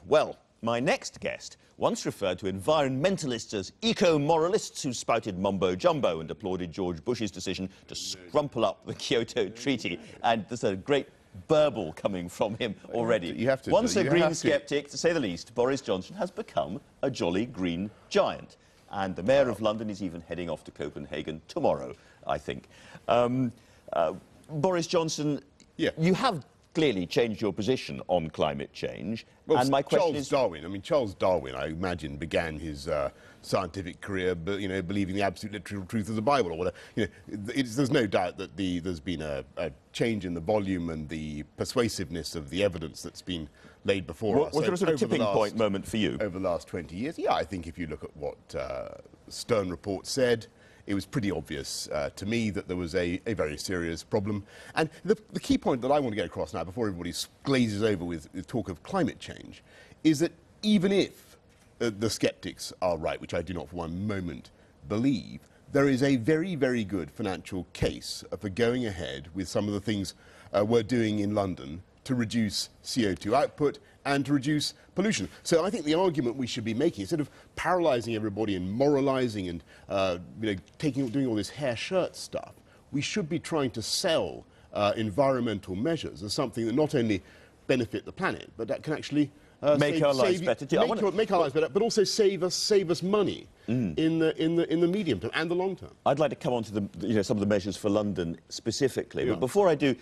Well, my next guest once referred to environmentalists as eco-moralists who spouted mumbo-jumbo and applauded George Bush's decision to scrumple up the Kyoto Treaty. And there's a great burble coming from him already. Once a green sceptic, to say the least, Boris Johnson has become a jolly green giant. And the Mayor of London is even heading off to Copenhagen tomorrow, I think. Boris Johnson, you have clearly changed your position on climate change. Well, and my question Charles Darwin, I imagine, began his scientific career, believing the absolute literal truth of the Bible or whatever. There's no doubt that there's been a change in the volume and the persuasiveness of the evidence that's been laid before us. Was there a sort of tipping point moment for you? Over the last 20 years? Yeah, I think if you look at what Stern report said, it was pretty obvious to me that there was a very serious problem. And the key point that I want to get across now, before everybody glazes over with talk of climate change, is that even if the sceptics are right, which I do not for one moment believe, there is a very, very good financial case for going ahead with some of the things we're doing in London to reduce CO2 output and to reduce pollution. So I think the argument we should be making, instead of paralysing everybody and moralising and doing all this hair shirt stuff, we should be trying to sell environmental measures as something that not only benefit the planet, but that can actually make our lives better too. Make our lives better, but also save us money in the medium term and the long term. I'd like to come on to some of the measures for London specifically, but before I do,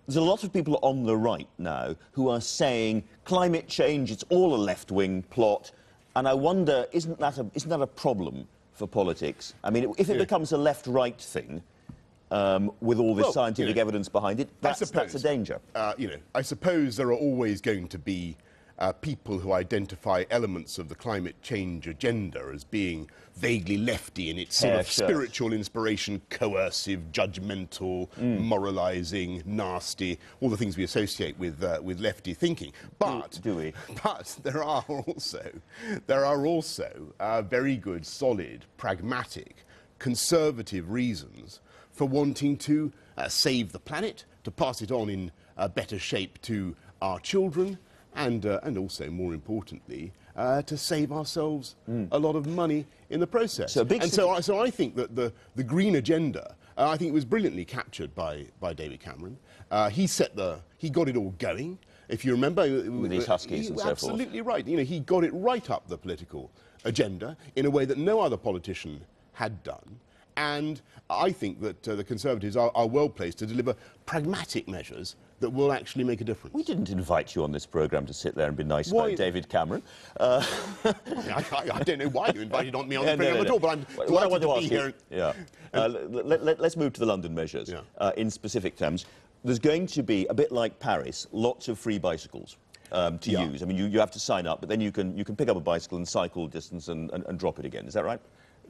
there's a lot of people on the right now who are saying climate change, it's all a left-wing plot, and I wonder, isn't that a problem for politics? I mean, if it becomes a left-right thing, with all this scientific evidence behind it, that's a danger. I suppose there are always going to be people who identify elements of the climate change agenda as being vaguely lefty in its sort of spiritual inspiration, coercive, judgmental, moralising, nasty, all the things we associate with lefty thinking. But do we? But there are also very good, solid, pragmatic, conservative reasons for wanting to save the planet, to pass it on in better shape to our children, and also, more importantly, to save ourselves a lot of money in the process. So I think that the green agenda, I think it was brilliantly captured by David Cameron. He got it all going. If you remember, with his huskies and so forth. Absolutely right. He got it right up the political agenda in a way that no other politician had done. And I think that the Conservatives are well placed to deliver pragmatic measures that will actually make a difference. We didn't invite you on this programme to sit there and be nice about David Cameron. I don't know why you invited me on the programme at all, but I'm delighted to be here. Let's move to the London measures. In specific terms, there's going to be, a bit like Paris, lots of free bicycles to use. I mean, you have to sign up, but then you can pick up a bicycle and cycle distance and drop it again. Is that right?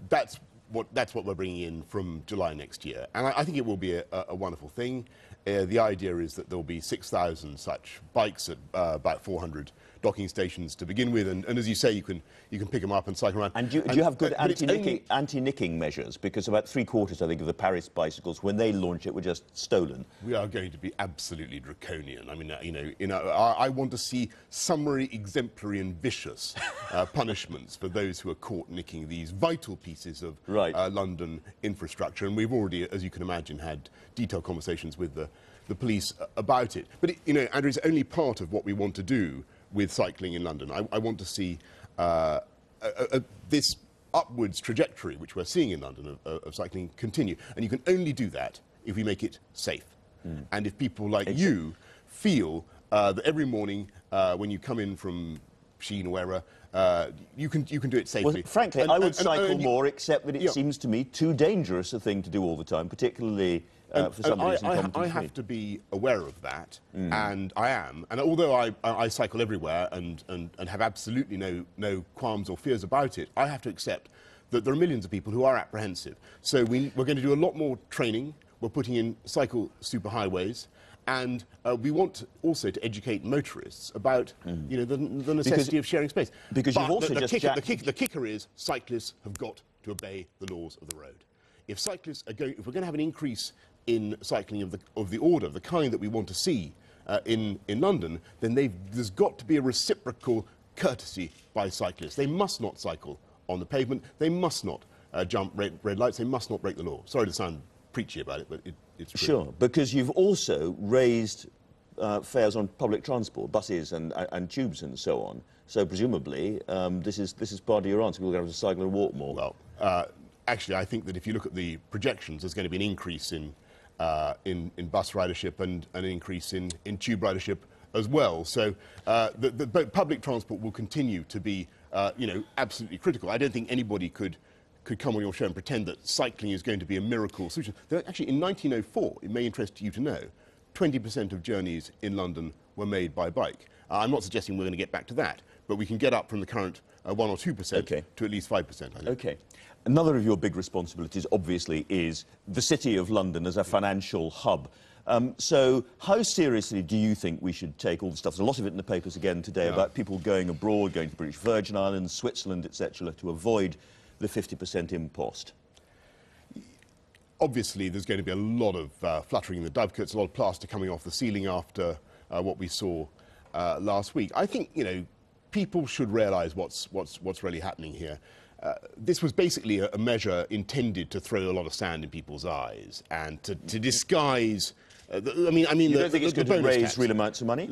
That's what we're bringing in from July next year. And I think it will be a wonderful thing. The idea is that there will be 6,000 such bikes at about 400 docking stations to begin with, and as you say, you can pick them up and cycle around. And do you have good anti-nicking measures? Because about 3/4, I think, of the Paris bicycles, when they launch it, were just stolen. We are going to be absolutely draconian. I mean, I want to see summary, exemplary, and vicious punishments for those who are caught nicking these vital pieces of London infrastructure. And we've already, as you can imagine, had detailed conversations with the police about it. But Andrew, it's only part of what we want to do with cycling in London. I want to see this upwards trajectory, which we're seeing in London, of cycling continue. And you can only do that if we make it safe. And if people like you feel that every morning when you come in from Sheen or wherever, you can do it safely. Well, frankly, I would cycle more, except that it seems to me too dangerous a thing to do all the time, particularly for somebody who's incompetent. I have to be aware of that, and I am. And although I cycle everywhere and have absolutely no qualms or fears about it, I have to accept that there are millions of people who are apprehensive. So we're going to do a lot more training. We're putting in cycle superhighways. And we want also to educate motorists about the necessity of sharing space. Because you've also the kicker is cyclists have got to obey the laws of the road. If we're going to have an increase in cycling of the order, the kind that we want to see in London, then there's got to be a reciprocal courtesy by cyclists. They must not cycle on the pavement. They must not jump red lights. They must not break the law. Sorry to sound preachy about it, but it's true. Sure, because you've also raised fares on public transport, buses and tubes and so on. So presumably, this is part of your answer. People are going to have to cycle and walk more. Well, actually, I think that if you look at the projections, there's going to be an increase in bus ridership and an increase in tube ridership as well. So the public transport will continue to be, absolutely critical. I don't think anybody could come on your show and pretend that cycling is going to be a miracle solution. Actually, in 1904, it may interest you to know, 20% of journeys in London were made by bike. I'm not suggesting we're going to get back to that, but we can get up from the current 1 or 2% to at least 5%, I think. OK. Another of your big responsibilities, obviously, is the City of London as a financial hub. So how seriously do you think we should take all the stuff? There's a lot of it in the papers again today about people going abroad, going to British Virgin Islands, Switzerland, etc., to avoid the 50% impost? Obviously, there's going to be a lot of fluttering in the dovecotes, a lot of plaster coming off the ceiling after what we saw last week. I think, people should realise what's really happening here. This was basically a measure intended to throw a lot of sand in people's eyes and to disguise. You don't think it's going to raise real amounts of money?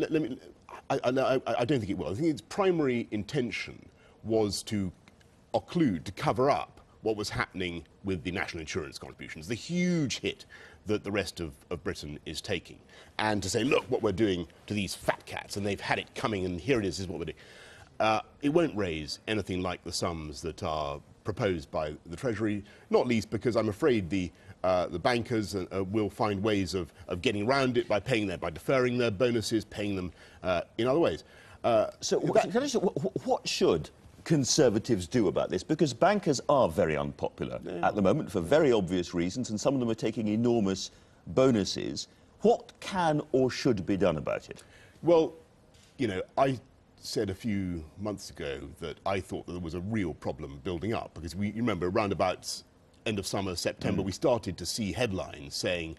I don't think it will. I think its primary intention was to occlude, to cover up what was happening with the national insurance contributions, the huge hit that the rest of Britain is taking, and to say, look, what we're doing to these fat cats, and they've had it coming, and here it is what we're doing. It won't raise anything like the sums that are proposed by the Treasury, not least because I'm afraid the bankers will find ways of getting around it by deferring their bonuses, paying them in other ways. What should Conservatives do about this? Because bankers are very unpopular at the moment for very obvious reasons, and some of them are taking enormous bonuses. What can or should be done about it? Well, I said a few months ago that I thought that there was a real problem building up, because you remember around about end of summer, September, we started to see headlines saying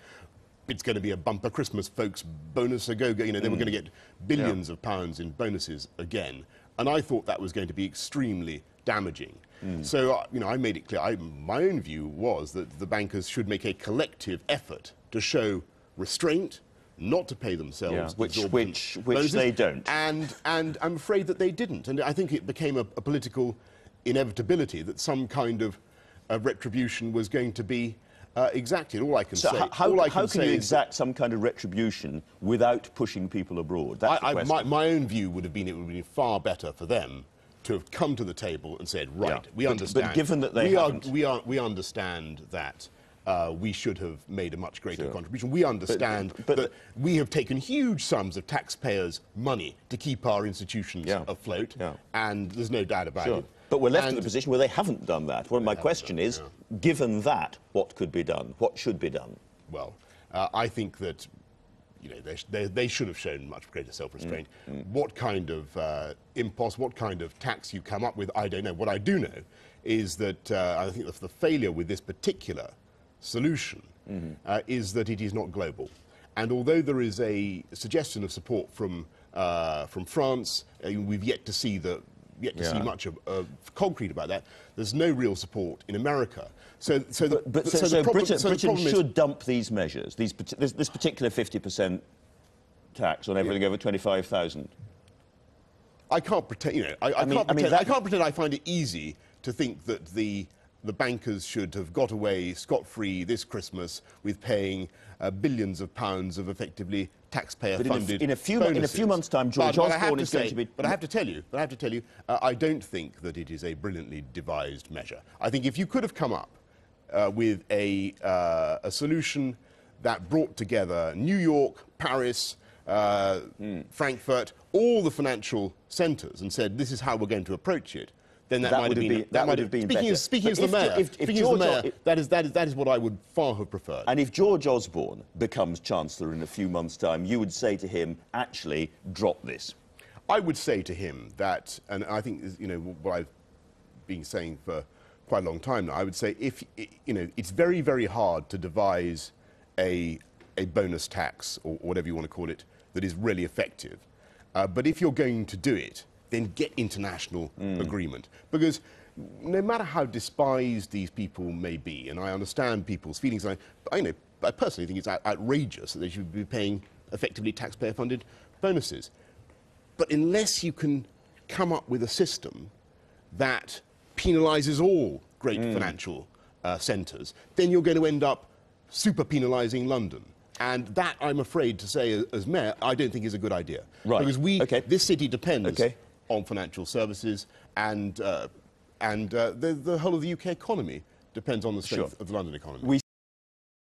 it's going to be a bumper Christmas, folks, bonus a go. They were going to get billions of pounds in bonuses again. And I thought that was going to be extremely damaging. So, I made it clear. My own view was that the bankers should make a collective effort to show restraint, not to pay themselves, which they don't. And I'm afraid that they didn't. And I think it became a political inevitability that some kind of retribution was going to be exacted. All I can say. How can you exact some kind of retribution without pushing people abroad? That's the question. My own view would have been it would have been far better for them to have come to the table and said, right, we understand. But given that they haven't, we understand that we should have made a much greater contribution. We understand that we have taken huge sums of taxpayers' money to keep our institutions afloat, and there's no doubt about it. But we're left in a position where they haven't done that. Well, my question is, given that, what could be done? What should be done? Well, I think that they should have shown much greater self-restraint. What kind of impost, what kind of tax you come up with, I don't know. What I do know is that I think the failure with this particular solution is that it is not global. And although there is a suggestion of support from France, we've yet to see see much of concrete about that. There's no real support in America. So Britain should dump these measures, this particular 50% tax on everything over 25,000. I can't pretend. I can't pretend I find it easy to think that the bankers should have got away scot-free this Christmas with paying billions of pounds of effectively taxpayer-funded in a few months' time, George Osborne is going to be. But I have to tell you, I don't think that it is a brilliantly devised measure. I think if you could have come up with a solution that brought together New York, Paris, Frankfurt, all the financial centres, and said this is how we're going to approach it, then that might have been better. Speaking as the mayor, that is what I would far have preferred. And if George Osborne becomes Chancellor in a few months' time, you would say to him, actually, drop this. I would say to him that, and I think what I've been saying for quite a long time now, I would say it's very, very hard to devise a bonus tax, or whatever you want to call it, that is really effective. But if you're going to do it, then get international agreement. Because no matter how despised these people may be, and I understand people's feelings, I personally think it's outrageous that they should be paying effectively taxpayer-funded bonuses. But unless you can come up with a system that penalises all great financial centres, then you're going to end up super penalising London. And that, I'm afraid to say, as mayor, I don't think is a good idea. Right. Because this city depends on financial services, and the whole of the UK economy depends on the strength of the London economy.